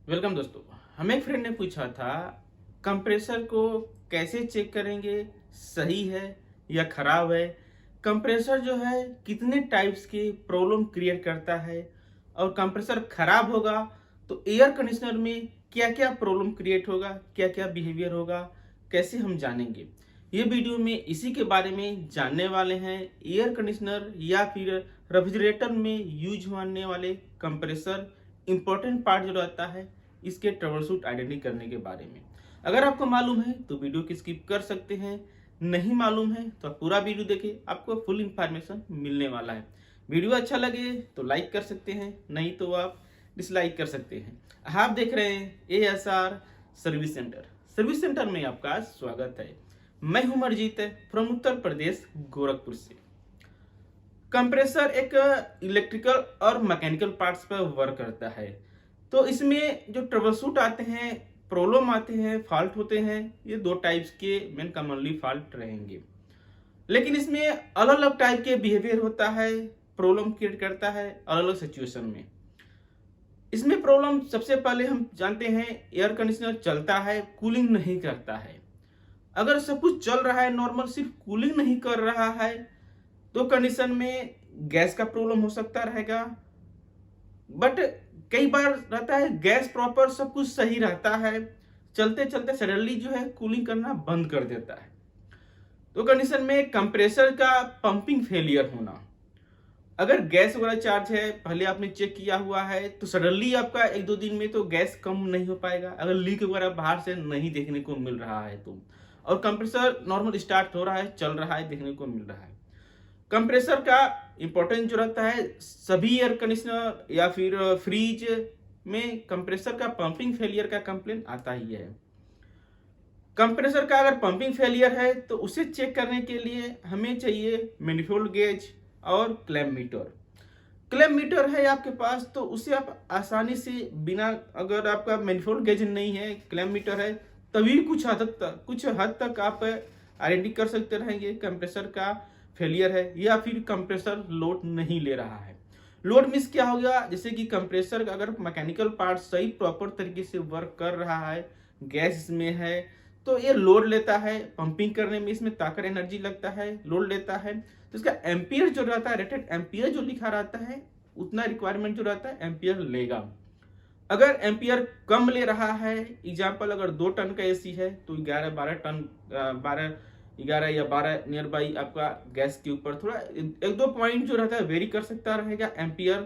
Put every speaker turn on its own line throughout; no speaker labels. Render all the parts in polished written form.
Welcome दोस्तों। हमें एक फ्रेंड ने पूछा था कंप्रेसर को कैसे चेक करेंगे, सही है या खराब है। कंप्रेसर जो है कितने टाइप्स के प्रॉब्लम क्रिएट करता है और कंप्रेसर खराब होगा तो एयर कंडीशनर में क्या क्या प्रॉब्लम क्रिएट होगा, क्या क्या बिहेवियर होगा, कैसे हम जानेंगे। ये वीडियो में इसी के बारे में जानने वाले हैं। एयर कंडीशनर या फिर रेफ्रिजरेटर में यूज होने वाले कंप्रेसर इंपॉर्टेंट पार्ट जो रहता है इसके ट्रबल शूट आइडेंटिटी करने के बारे में। अगर आपको मालूम है तो वीडियो की स्किप कर सकते हैं, नहीं मालूम है तो आप पूरा वीडियो देखिए, आपको फुल इंफॉर्मेशन मिलने वाला है। वीडियो अच्छा लगे तो लाइक कर सकते हैं, नहीं तो आप डिसलाइक कर सकते हैं। आप देख रहे हैं ASR service centre. Service centre में आपका स्वागत है। मैं हूं अमरजीत फ्रॉम उत्तर प्रदेश गोरखपुर से। कंप्रेसर एक इलेक्ट्रिकल और मैकेनिकल पार्ट्स पर वर्क करता है। तो इसमें जो ट्रबल शूट आते हैं, प्रॉब्लम आते हैं, फॉल्ट होते हैं, ये दो टाइप्स के मेन कॉमनली फॉल्ट रहेंगे। लेकिन इसमें अलग अलग टाइप के बिहेवियर होता है, प्रॉब्लम क्रिएट करता है अलग अलग सिचुएशन में। इसमें प्रॉब्लम सबसे पहले हम जानते हैं, एयर कंडीशनर चलता है, कूलिंग नहीं करता है। अगर सब कुछ चल रहा है नॉर्मल, सिर्फ कूलिंग नहीं कर रहा है तो कंडीशन में गैस का प्रॉब्लम हो सकता रहेगा। बट कई बार रहता है गैस प्रॉपर सब कुछ सही रहता है, चलते चलते सडनली जो है कूलिंग करना बंद कर देता है। तो कंडीशन में कंप्रेसर का पंपिंग फेलियर होना। अगर गैस वगैरह चार्ज है, पहले आपने चेक किया हुआ है, तो सडनली आपका एक दो दिन में तो गैस कम नहीं हो पाएगा अगर लीक वगैरह बाहर से नहीं देखने को मिल रहा है तो। और कंप्रेसर नॉर्मल स्टार्ट हो रहा है, चल रहा है, देखने को मिल रहा है। कंप्रेसर का इंपॉर्टेंस जो रहता है, सभी एयर कंडीशनर या फिर फ्रिज में कंप्रेसर का पंपिंग फेलियर का कंप्लेन आता ही है। कंप्रेसर का अगर पंपिंग फेलियर है तो उसे चेक करने के लिए हमें चाहिए मैनिफोल्ड गेज और क्लैम्प मीटर। क्लैम्प मीटर है आपके पास तो उसे आप आसानी से बिना, अगर आपका मैनिफोल्ड गेज नहीं है, क्लैम्प मीटर है, तभी कुछ हद तक आप आइडेंटिफाई कर सकते रहेंगे कंप्रेसर का फेलियर है या फिर कंप्रेसर लोड नहीं ले रहा है। लोड मीन्स क्या हो गया, जैसे कि कंप्रेसर का अगर मैकेनिकल पार्ट सही प्रॉपर तरीके से वर्क कर रहा है, गैस में है, तो ये लोड लेता है, पंपिंग करने में इसमें ताकत एनर्जी लगता है, लोड लेता है। तो इसका एम्पियर जो रहता है, रेटेड एम्पियर जो लिखा रहता है, उतना रिक्वायरमेंट जो रहता है एम्पियर लेगा। अगर एम्पियर कम ले रहा है, एग्जाम्पल अगर 2 टन का एसी है तो 11 या 12 नियर बाई आपका गैस के ऊपर थोड़ा एक दो पॉइंट जो रहता है वेरी कर सकता रहेगा एम्पियर।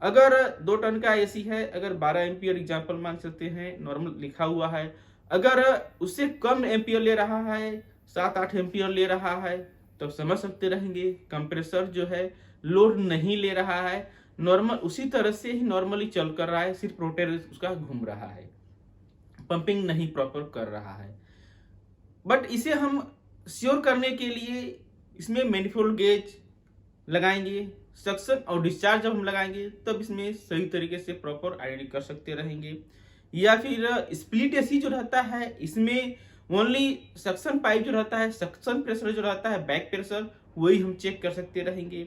अगर 2 टन का एसी है, अगर 12 एम्पियर एग्जाम्पल मान सकते हैं, नॉर्मल लिखा हुआ है। अगर उससे कम एम्पियर ले रहा है, 7-8 एम्पियर ले रहा है, तब समझ सकते रहेंगे कंप्रेसर जो है लोड नहीं ले रहा है, नॉर्मल उसी तरह से ही नॉर्मली चल कर रहा है, सिर्फ रोटेटर उसका घूम रहा है, पंपिंग नहीं प्रॉपर कर रहा है। बट इसे हम श्योर करने के लिए इसमें मैनिफोल्ड गेज लगाएंगे, सक्शन और डिस्चार्ज जब हम लगाएंगे तब इसमें सही तरीके से प्रॉपर आइडेंटिफाई कर सकते रहेंगे। या फिर स्प्लिट एसी जो रहता है, इसमें ओनली सक्शन पाइप जो रहता है, सक्शन प्रेशर जो रहता है, बैक प्रेशर, वही हम चेक कर सकते रहेंगे।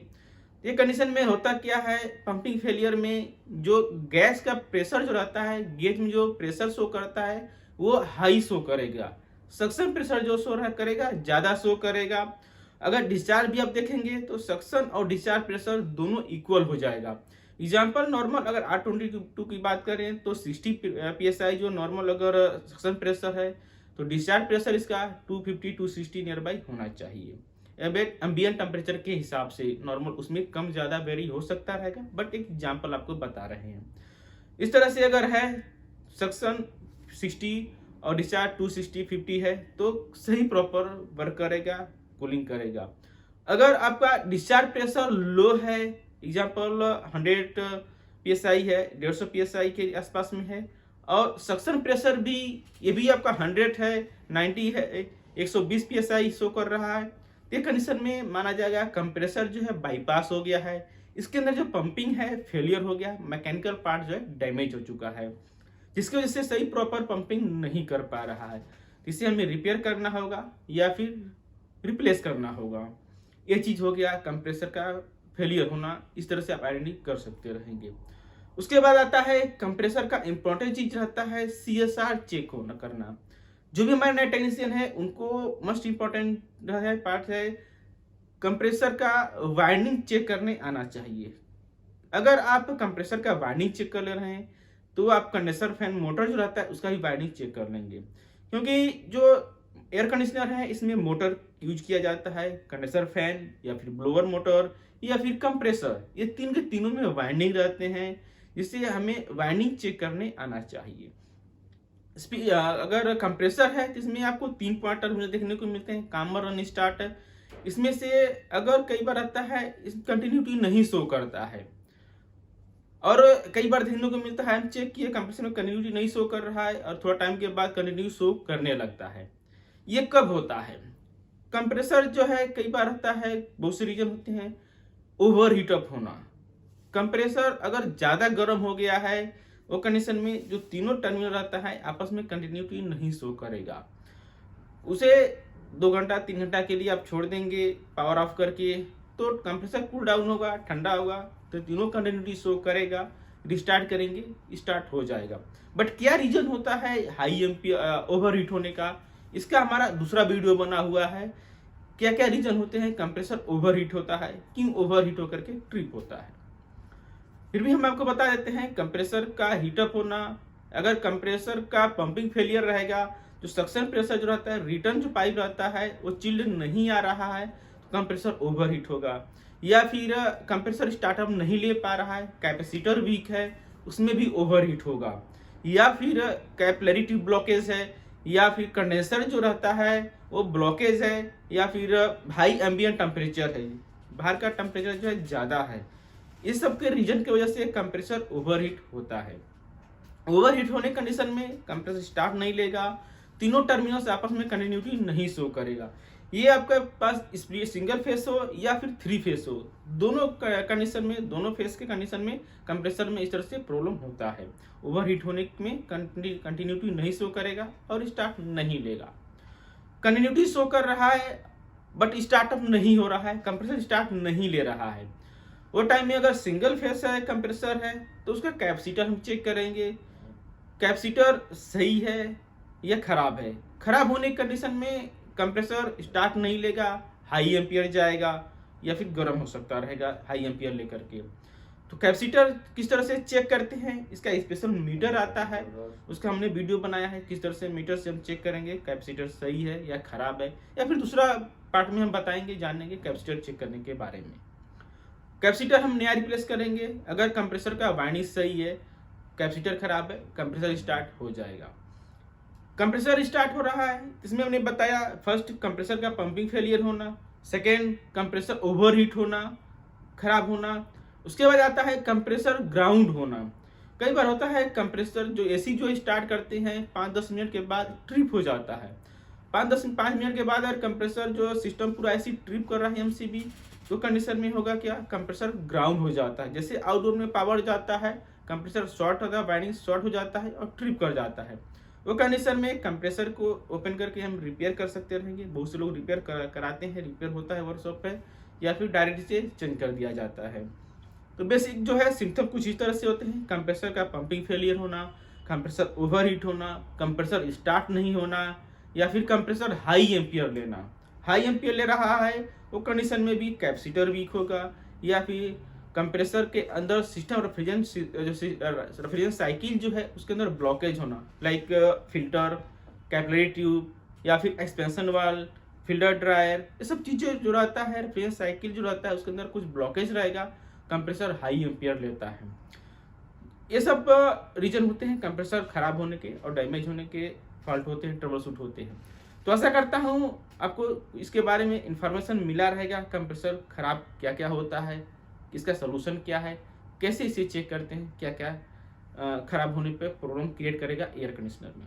ये कंडीशन में होता क्या है, पंपिंग फेलियर में जो गैस का प्रेशर जो रहता है, गेज में जो प्रेशर शो करता है वो हाई शो करेगा, सक्शन प्रेशर जो शो करेगा ज्यादा शो करेगा। अगर डिस्चार्ज भी आप देखेंगे तो सक्शन और डिस्चार्ज प्रेशर दोनों इक्वल हो जाएगा। एग्जाम्पल नॉर्मल अगर R22 की बात करें तो 60 PSI जो नॉर्मल अगर सक्शन प्रेशर है, तो डिस्चार्ज प्रेशर इसका 250-260 नियर बाई होना चाहिए। एम्बिएंट टेम्परेचर के हिसाब से नॉर्मल उसमें कम ज्यादा वेरी हो सकता रहेगा, बट एक एग्जाम्पल आपको बता रहे हैं। इस तरह से अगर है सक्शन 60 और डिस्चार्ज 260-50 है तो सही प्रॉपर वर्क करेगा, कूलिंग करेगा। अगर आपका डिस्चार्ज प्रेशर लो है, एग्जाम्पल 100 PSI है, 150 PSI के आसपास में है, और सक्शन प्रेशर भी ये भी आपका 100 है, 90 है, 120 PSI शो कर रहा है, ये कंडीशन में माना जाएगा कंप्रेसर जो है बाईपास हो गया है, इसके अंदर जो पंपिंग है फेलियर हो गया, मैकेनिकल पार्ट जो है डैमेज हो चुका है, जिसकी वजह से सही प्रॉपर पंपिंग नहीं कर पा रहा है। इसे हमें रिपेयर करना होगा या फिर रिप्लेस करना होगा। ये चीज हो गया कंप्रेसर का फेलियर होना, इस तरह से आप आइडेंटिफाई कर सकते रहेंगे। उसके बाद आता है कंप्रेसर का इंपॉर्टेंट चीज रहता है CSR चेक होना करना। जो भी हमारे नए टेक्नीशियन है उनको मस्ट इम्पॉर्टेंट है पार्ट है कंप्रेसर का वाइंडिंग चेक करने आना चाहिए। अगर आप कंप्रेसर का वाइंडिंग चेक कर ले रहे हैं तो आप कंडेंसर फैन मोटर जो रहता है उसका भी वाइंडिंग चेक कर लेंगे, क्योंकि जो एयर कंडीशनर है इसमें मोटर यूज किया जाता है, कंडेंसर फैन या फिर ब्लोअर मोटर या फिर कंप्रेसर, ये तीन के तीनों में वाइंडिंग रहते हैं, जिससे हमें वाइंडिंग चेक करने आना चाहिए। अगर कंप्रेसर है तो इसमें आपको 3 पॉइंट टर्मिनल देखने को मिलते हैं, कामर रन स्टार्ट। इसमें से अगर कई बार आता है इस कंटिन्यूटी नहीं शो करता है, और कई बार देखने को मिलता है हम चेक किए कंप्रेसर में कंटिन्यूटी नहीं शो कर रहा है और थोड़ा टाइम के बाद कंटिन्यू शो करने लगता है। ये कब होता है? कंप्रेसर जो है कई बार आता है, बहुत से रीजन होते हैं, ओवर हीट अप होना। कंप्रेसर अगर ज्यादा गर्म हो गया है वो कंडीशन में जो तीनों टर्मिनल रहता है आपस में कंटिन्यूटी नहीं शो करेगा। उसे 2 घंटा 3 घंटा के लिए आप छोड़ देंगे पावर ऑफ करके, तो कंप्रेसर कूल डाउन होगा, ठंडा होगा, तो तीनों कंटिन्यूटी शो करेगा। रिस्टार्ट करेंगे, स्टार्ट हो जाएगा। बट क्या रीजन होता है हाई एम्पियर ओवर हीट होने का? इसका हमारा दूसरा वीडियो बना हुआ है, क्या क्या रीजन होते हैं कंप्रेसर ओवर हीट होता है, क्यों ओवर हीट होकर के ट्रिप होता है। फिर भी हम आपको बता देते हैं कंप्रेसर का हीटअप होना, अगर कंप्रेसर का पंपिंग फेलियर रहेगा, जो सक्शन प्रेशर जो रहता है, रिटर्न जो पाइप रहता है वो चिल्ड नहीं आ रहा है, तो कंप्रेसर ओवर हीट होगा। या फिर कंप्रेसर स्टार्टअप नहीं ले पा रहा है, कैपेसिटर वीक है, उसमें भी ओवर हीट होगा। या फिर कैपिलरी ब्लॉकेज है, या फिर कंडेंसर जो रहता है वो ब्लॉकेज है, या फिर हाई एम्बिएंट टेम्परेचर है, बाहर का टेम्परेचर जो है ज़्यादा है। इस सब के रीजन की वजह से कंप्रेसर ओवरहीट होता है। ओवरहीट होने कंडीशन में कंप्रेसर स्टार्ट नहीं लेगा, तीनों टर्मिनल्स आपस में कंटिन्यूटी नहीं शो करेगा। ये आपके पास सिंगल फेस हो या फिर 3 फेस हो, दोनों कंडीशन में, दोनों फेस के कंडीशन में कंप्रेसर में इस तरह से प्रॉब्लम होता है। ओवरहीट होने में कंटिन्यूटी नहीं शो करेगा और स्टार्ट नहीं लेगा। कंटिन्यूटी शो कर रहा है बट स्टार्टअप नहीं हो रहा है, कंप्रेसर स्टार्ट नहीं ले रहा है। वो टाइम में अगर सिंगल फेस है कंप्रेसर है तो उसका कैपेसिटर हम चेक करेंगे, कैपेसिटर सही है या खराब है। खराब होने की कंडीशन में कंप्रेसर स्टार्ट नहीं लेगा, हाई एम्पियर जाएगा या फिर गर्म हो सकता रहेगा हाई एम्पियर लेकर के। तो कैपेसिटर किस तरह से चेक करते हैं, इसका स्पेशल मीटर आता है, उसका हमने वीडियो बनाया है किस तरह से मीटर से हम चेक करेंगे कैपेसिटर सही है या खराब है, या फिर दूसरा पार्ट में हम बताएंगे जानेंगे कैपेसिटर चेक करने के बारे में। कैपेसिटर हम नया रिप्लेस करेंगे, अगर कंप्रेसर का वाइंडिंग सही है, कैपेसिटर खराब है, कंप्रेसर स्टार्ट हो जाएगा। कंप्रेसर स्टार्ट हो रहा है, इसमें हमने बताया फर्स्ट कंप्रेसर का पंपिंग फेलियर होना, सेकेंड कंप्रेसर ओवरहीट होना, खराब होना। उसके बाद आता है कंप्रेसर ग्राउंड होना। कई बार होता है कंप्रेसर जो एसी जो स्टार्ट करते हैं 5-10 मिनट के बाद ट्रिप हो जाता है। 5 मिनट के बाद अगर कंप्रेसर जो सिस्टम पूरा ऐसी ट्रिप कर रहा है एमसीबी, तो कंडीशन में होगा क्या, कंप्रेसर ग्राउंड हो जाता है। जैसे आउटडोर में पावर जाता है, कंप्रेसर शॉर्ट होगा, वायरिंग शॉर्ट हो जाता है और ट्रिप कर जाता है। वो कंडीशन में कंप्रेसर को ओपन करके हम रिपेयर कर सकते रहेंगे। बहुत से लोग रिपेयर कराते हैं, रिपेयर होता है वर्कशॉप पे, या फिर डायरेक्ट से चेंज कर दिया जाता है। तो बेसिक जो है सिम्टम कुछ इस तरह से होते हैं, कंप्रेसर का पंपिंग फेलियर होना, कंप्रेसर ओवरहीट होना, कंप्रेसर स्टार्ट नहीं होना, या फिर कंप्रेसर हाई एम्पियर लेना। हाई एम्पियर ले रहा है वो कंडीशन में भी कैपेसिटर वीक होगा, या फिर कंप्रेसर के अंदर सिस्टम रेफ्रिजरेशन साइकिल जो है उसके अंदर ब्लॉकेज होना, लाइक फिल्टर, कैपिलरी ट्यूब, या फिर एक्सपेंशन वाल्व, फिल्टर ड्रायर, ये सब चीज़ें जो रहता है रेफ्रिजरेशन साइकिल जो रहता है उसके अंदर कुछ ब्लॉकेज रहेगा, कंप्रेसर हाई एम्पियर लेता है। ये सब रीजन होते हैं कंप्रेसर खराब होने के और डैमेज होने के, फॉल्ट होते हैं, ट्रबल शूट होते हैं। तो आशा करता हूँ आपको इसके बारे में इंफॉर्मेशन मिला रहेगा, कंप्रेसर खराब क्या क्या होता है, इसका सोल्यूशन क्या है, कैसे इसे चेक करते हैं, क्या क्या खराब होने पे प्रॉब्लम क्रिएट करेगा एयर कंडीशनर में।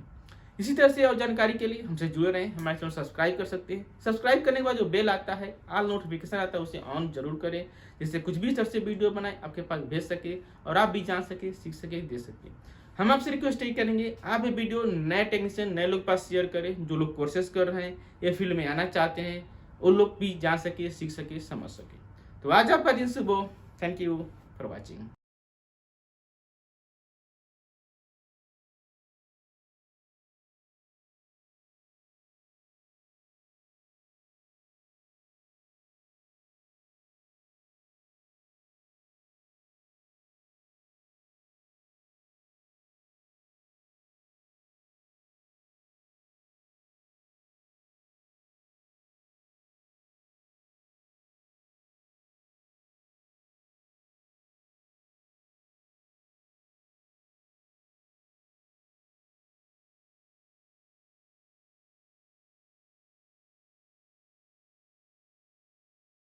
इसी तरह से और जानकारी के लिए हमसे जुड़े रहें, हमारे चैनल सब्सक्राइब कर सकते हैं। सब्सक्राइब करने के बाद जो बेल आता है, ऑल नोटिफिकेशन आता है, उसे ऑन जरूर करें, जिससे कुछ भी इस तरह से वीडियो बनाए आपके पास भेज सके और आप भी जान सके, सीख सके, दे सके। हम आपसे रिक्वेस्ट यही करेंगे, आप ये वीडियो नए टेक्नीशियन, नए लोग पास शेयर करें, जो लोग कोर्सेज कर रहे हैं या फील्ड में आना चाहते हैं, वो लोग भी जान सके, सीख सके, समझ सके। तो आज आपका दिन शुभ हो। Thank you for watching.